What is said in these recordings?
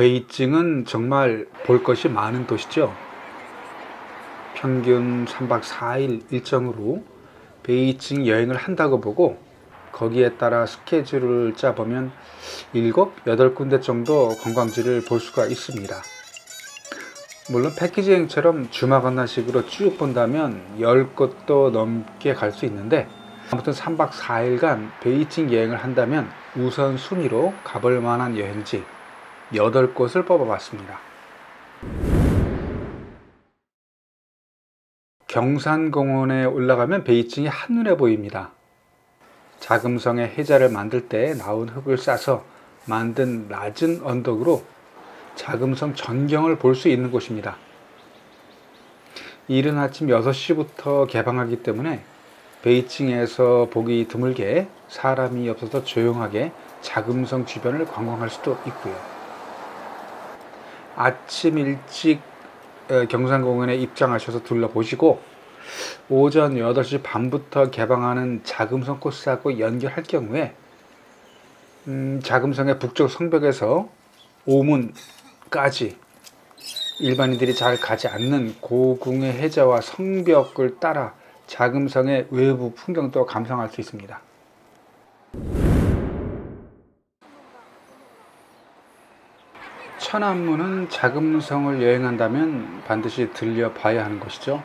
베이징은 정말 볼 것이 많은 도시죠. 평균 3박 4일 일정으로 베이징 여행을 한다고 보고 거기에 따라 스케줄을 짜보면 7, 8군데 정도 관광지를 볼 수가 있습니다. 물론 패키지 여행처럼 주마건너식으로 쭉 본다면 10곳도 넘게 갈 수 있는데, 아무튼 3박 4일간 베이징 여행을 한다면 우선순위로 가볼 만한 여행지 8곳을 뽑아봤습니다. 경산공원에 올라가면 베이징이 한눈에 보입니다. 자금성의 해자를 만들 때 나온 흙을 싸서 만든 낮은 언덕으로 자금성 전경을 볼 수 있는 곳입니다. 이른 아침 6시부터 개방하기 때문에 베이징에서 보기 드물게 사람이 없어서 조용하게 자금성 주변을 관광할 수도 있고요. 아침 일찍 경산공원에 입장하셔서 둘러보시고 오전 8시 반부터 개방하는 자금성 코스하고 연결할 경우에 자금성의 북쪽 성벽에서 오문까지 일반인들이 잘 가지 않는 고궁의 해저와 성벽을 따라 자금성의 외부 풍경도 감상할 수 있습니다. 천안문은 자금성을 여행한다면 반드시 들려봐야 하는 곳이죠.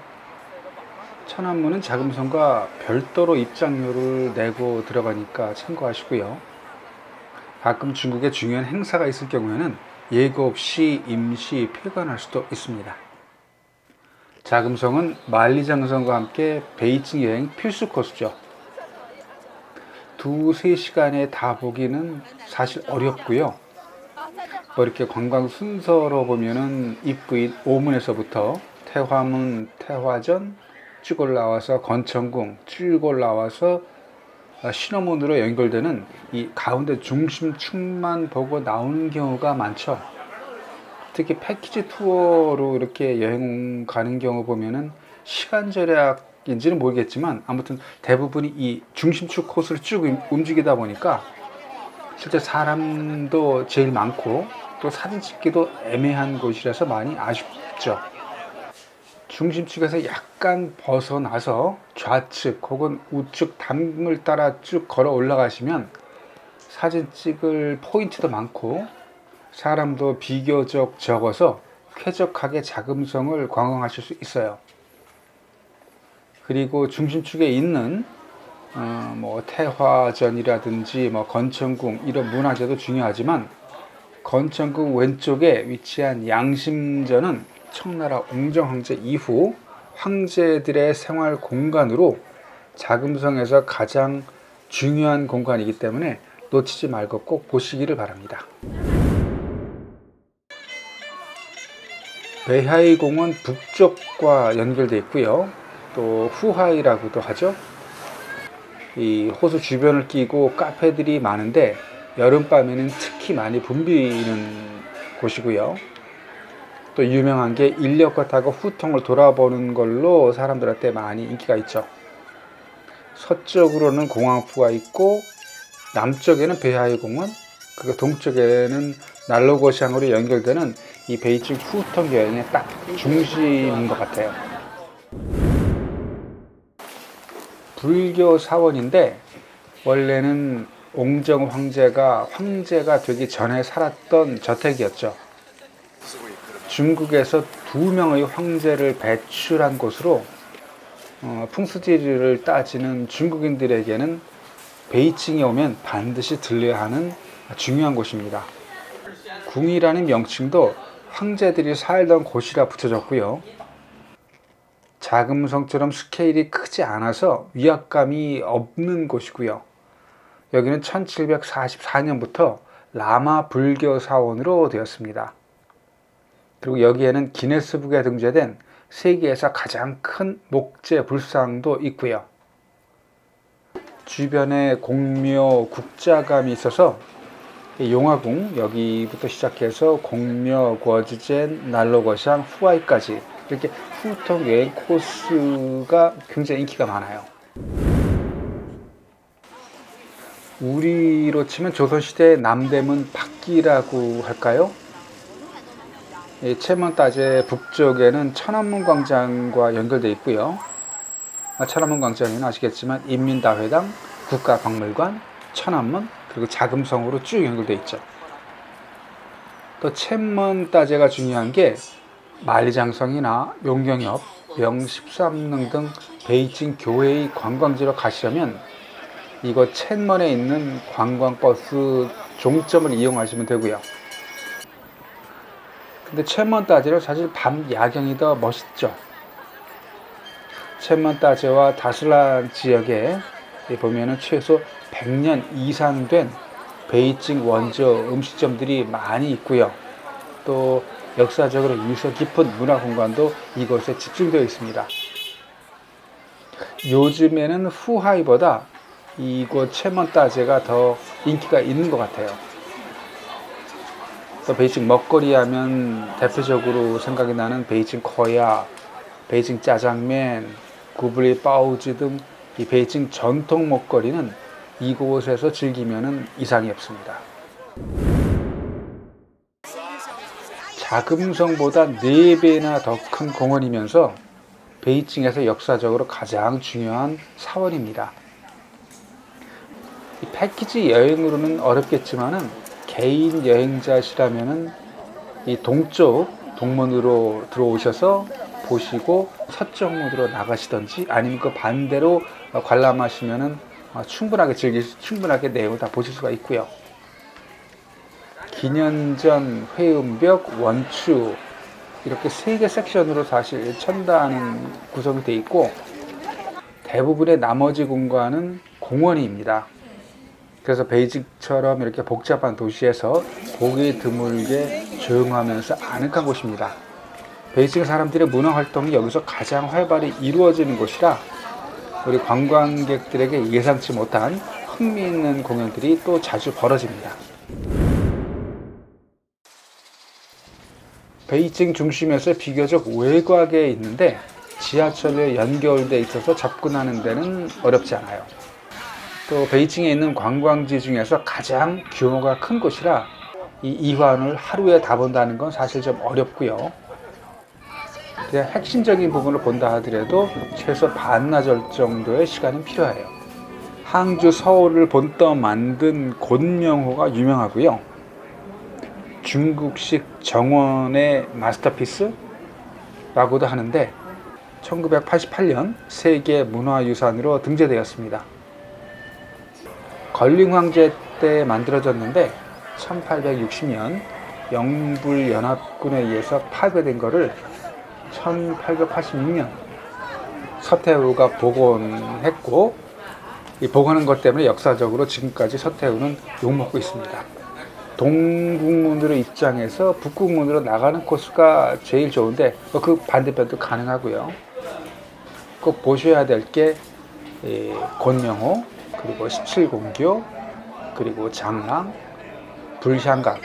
천안문은 자금성과 별도로 입장료를 내고 들어가니까 참고하시고요. 가끔 중국에 중요한 행사가 있을 경우에는 예고 없이 임시 폐관할 수도 있습니다. 자금성은 만리장성과 함께 베이징 여행 필수 코스죠. 2-3시간에 다 보기는 사실 어렵고요. 이렇게 관광 순서로 보면은 입구인 오문에서부터 태화문, 태화전 쭉 올라와서 건천궁 쭉 올라와서 신호문으로 연결되는 이 가운데 중심축만 보고 나오는 경우가 많죠. 특히 패키지 투어로 이렇게 여행 가는 경우 보면은 시간 절약인지는 모르겠지만 아무튼 대부분이 이 중심축 코스를 쭉 움직이다 보니까 실제 사람도 제일 많고 또 사진 찍기도 애매한 곳이라서 많이 아쉽죠. 중심축에서 약간 벗어나서 좌측 혹은 우측 담을 따라 쭉 걸어 올라가시면 사진 찍을 포인트도 많고 사람도 비교적 적어서 쾌적하게 자금성을 관광하실 수 있어요. 그리고 중심축에 있는 태화전이라든지 건천궁 이런 문화재도 중요하지만 건천궁 왼쪽에 위치한 양심전은 청나라 옹정황제 이후 황제들의 생활 공간으로 자금성에서 가장 중요한 공간이기 때문에 놓치지 말고 꼭 보시기를 바랍니다. 베하이 공원 북쪽과 연결되어 있고요. 또 후하이라고도 하죠. 이 호수 주변을 끼고 카페들이 많은데 여름밤에는 특히 많이 붐비는 곳이고요. 또 유명한 게 인력거 타고 후통을 돌아보는 걸로 사람들한테 많이 인기가 있죠. 서쪽으로는 공항푸가 있고 남쪽에는 베하이 공원, 그 동쪽에는 난로거샹으로 연결되는 이 베이징 후통 여행의 딱 중심인 것 같아요. 불교 사원인데 원래는 옹정 황제가 되기 전에 살았던 저택이었죠. 중국에서 2명의 황제를 배출한 곳으로 풍수지리를 따지는 중국인들에게는 베이징에 오면 반드시 들려야 하는 중요한 곳입니다. 궁이라는 명칭도 황제들이 살던 곳이라 붙여졌고요. 자금성처럼 스케일이 크지 않아서 위압감이 없는 곳이고요. 여기는 1744년부터 라마 불교 사원으로 되었습니다. 그리고 여기에는 기네스북에 등재된 세계에서 가장 큰 목재 불상도 있고요. 주변에 공묘 국자감이 있어서 용화궁 여기부터 시작해서 공묘, 거즈젠, 난로거샹, 후아이까지 이렇게 후통 여행 코스가 굉장히 인기가 많아요. 우리로 치면 조선시대 남대문 밖이라고 할까요? 이 체먼따제 북쪽에는 천안문 광장과 연결되어 있고요. 천안문 광장에는 아시겠지만 인민다회당, 국가박물관, 천안문, 그리고 자금성으로 쭉 연결되어 있죠. 또 체먼따제가 중요한 게 만리장성이나 용경엽, 명십삼릉 등 베이징 교회의 관광지로 가시려면 이곳 첸먼에 있는 관광버스 종점을 이용하시면 되고요. 근데 체먼따제는 사실 밤 야경이 더 멋있죠. 체먼따제와 다슬란 지역에 보면은 최소 100년 이상 된 베이징 원조 음식점들이 많이 있고요. 또 역사적으로 유서 깊은 문화 공간도 이곳에 집중되어 있습니다. 요즘에는 후하이보다 이곳 체먼따제가 더 인기가 있는 것 같아요. 또 베이징 먹거리 하면 대표적으로 생각이 나는 베이징 커야, 베이징 짜장면, 구블리 빠오지 등 이 베이징 전통 먹거리는 이곳에서 즐기면 이상이 없습니다. 자금성보다 4배나 더 큰 공원이면서 베이징에서 역사적으로 가장 중요한 사원입니다. 이 패키지 여행으로는 어렵겠지만은 개인 여행자시라면은 이 동쪽 동문으로 들어오셔서 보시고 서쪽문으로 나가시던지 아니면 그 반대로 관람하시면은 충분하게 내용을 다 보실 수가 있고요. 기년전, 회음벽, 원추 이렇게 3개 섹션으로 사실 천단은 구성이 되어 있고 대부분의 나머지 공간은 공원입니다. 그래서 베이징처럼 이렇게 복잡한 도시에서 보기 드물게 조용하면서 아늑한 곳입니다. 베이징 사람들의 문화활동이 여기서 가장 활발히 이루어지는 곳이라 우리 관광객들에게 예상치 못한 흥미있는 공연들이 또 자주 벌어집니다. 베이징 중심에서 비교적 외곽에 있는데 지하철에 연결되어 있어서 접근하는 데는 어렵지 않아요. 또 베이징에 있는 관광지 중에서 가장 규모가 큰 곳이라 이 이환을 하루에 다 본다는 건 사실 좀 어렵고요. 그냥 핵심적인 부분을 본다 하더라도 최소 반나절 정도의 시간은 필요해요. 항주 서울을 본떠 만든 곤명호가 유명하고요. 중국식 정원의 마스터피스라고도 하는데 1988년 세계 문화유산으로 등재되었습니다. 걸링 황제 때 만들어졌는데 1860년 영불연합군에 의해서 파괴된 것을 1886년 서태후가 복원했고 이 복원한 것 때문에 역사적으로 지금까지 서태후는 욕먹고 있습니다. 동국문으로 입장해서 북국문으로 나가는 코스가 제일 좋은데 그 반대편도 가능하고요. 꼭 보셔야 될 게 곤명호, 그리고 17공교, 그리고 장랑, 불샹각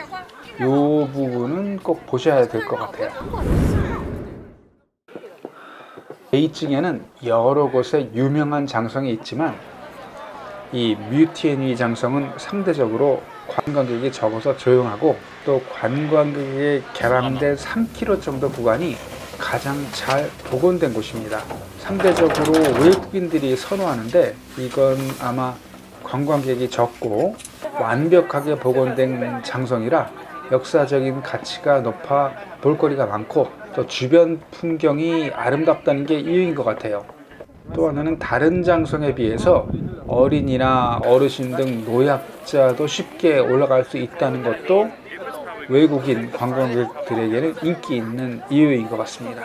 이 부분은 꼭 보셔야 될 것 같아요. 베이징에는 여러 곳에 유명한 장성이 있지만 이 뮤티엔위 장성은 상대적으로 관광객이 적어서 조용하고 또 관광객이 개방된 3km 정도 구간이 가장 잘 복원된 곳입니다. 상대적으로 외국인들이 선호하는데 이건 아마 관광객이 적고 완벽하게 복원된 장성이라 역사적인 가치가 높아 볼거리가 많고 또 주변 풍경이 아름답다는 게 이유인 것 같아요. 또 하나는 다른 장성에 비해서 어린이나 어르신 등 노약자도 쉽게 올라갈 수 있다는 것도 외국인 관광객들에게는 인기 있는 이유인 것 같습니다.